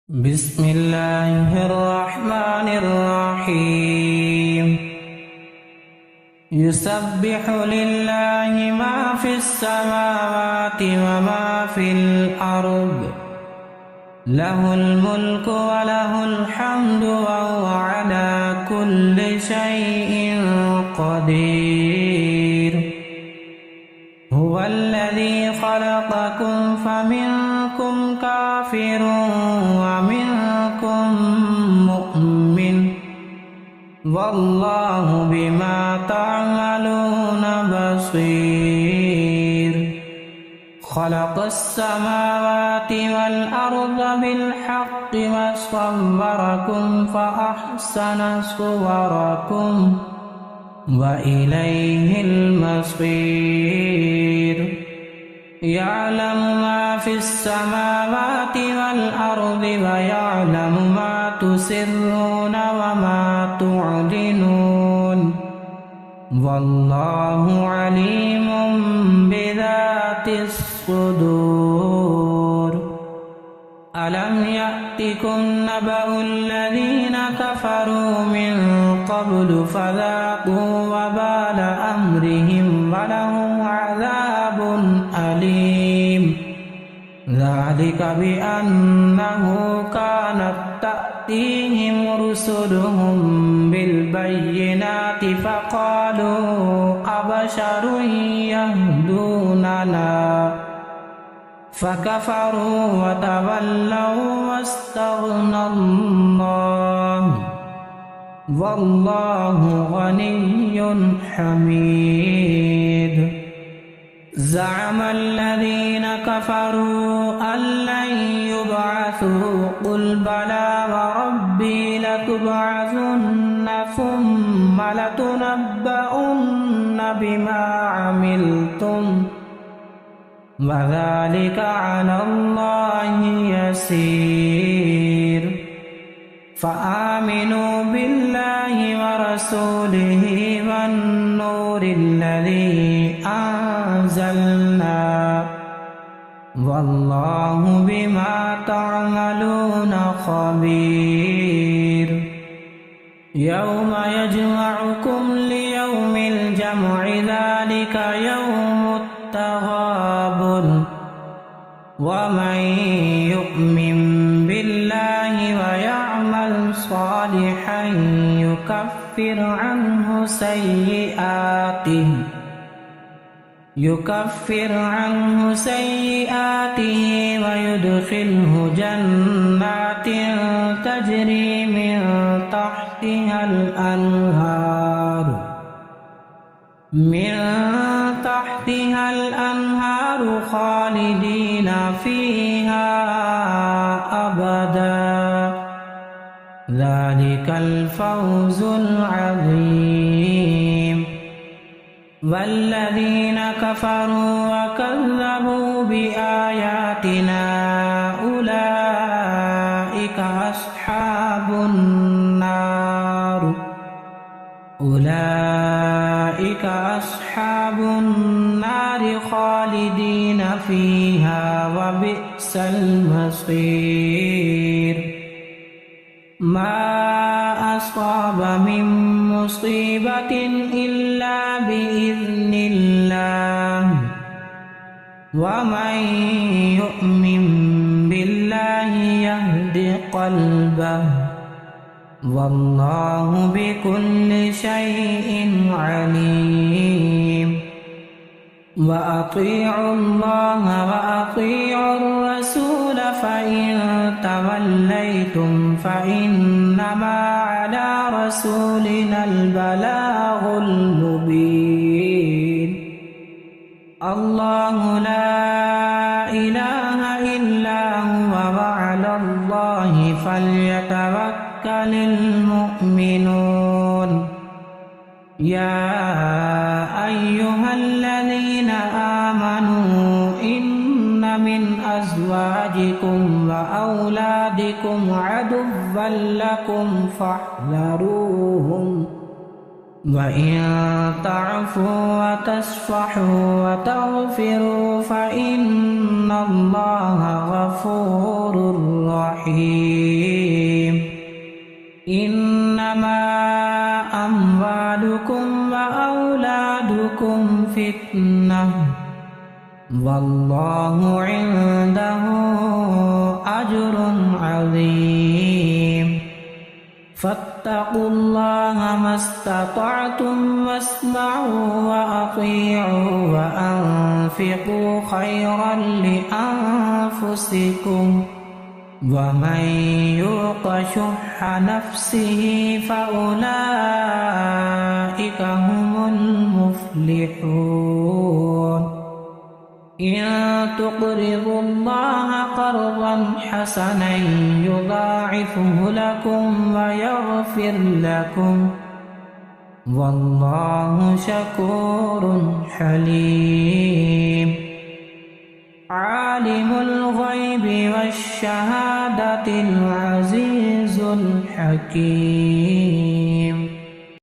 بسم الله الرحمن الرحيم يسبح لله ما في السماوات وما في الأرض له الملك وله الحمد وهو على كل شيء قدير هو الذي خلقكم فمنكم كافر ومنكم مؤمن والله بما تعملون بصير خلق السماوات والأرض بالحق وصوركم فأحسن صوركم وإليه المصير يعلم ما في السماوات والأرض ويعلم ما تسرون وما تعلنون والله عليم بذات الصدور ألم يأتكم نبأ الذين كفروا من قبل فذاقوا وبال أمرهم ولهم عذاب أليم ذلك بأنه كانت تأتيهم رسلهم بالبينات فقالوا أبشر يهدوننا فكفروا وتولوا واستغنى الله والله غني حميد زعم الذين كفروا أن لن يبعثوا قل بلى وربي لتبعثن ثم لتنبؤن بما عملتم وذلك على الله يسير فآمنوا بالله ورسوله والنور الذي أنزلنا والله بما تعملون خبير يوم يجمعكم ليوم الجمع ذلك يوم التغابن ومن يؤمن بالله ويعمل صالحا يكفر عنه سيئاته ويدخله جنات تجري من تحتها الأنهار خالدين فيها أبدا ذلك الفوز العظيم والذين كفروا وكذبوا بآياتنا أولئك أصحاب النار خالدين فيها وبئس المصير ما أصاب من مصيبة إلا بإذن الله ومن يؤمن بالله يهد قلبه والله بكل شيء عليم وأطيعوا الله وأطيعوا الرسول فإن توليتم فإنما على رسولنا البلاغ المبين الله لا إله إلا هو وعلى الله فليتوكل المؤمنون يا أيها الذين آمنوا إن من أزواجكم وأولادكم عدوا لكم فاحذروهم وإن تعفوا وتصفحوا وتغفروا فإن الله غفور رحيم الرحيم إنما أموالكم وأولادكم فتنة والله عنده أجر عظيم فاتقوا الله ما استطعتم واسمعوا وأطيعوا وأنفقوا خيرا لأنفسكم ومن يوق شح نفسه فأولئك هم المفلحون إن تقرضوا الله قرضا حسنا يضاعفه لكم ويغفر لكم والله شكور حليم عالم الغيب والشهادة العزيز الحكيم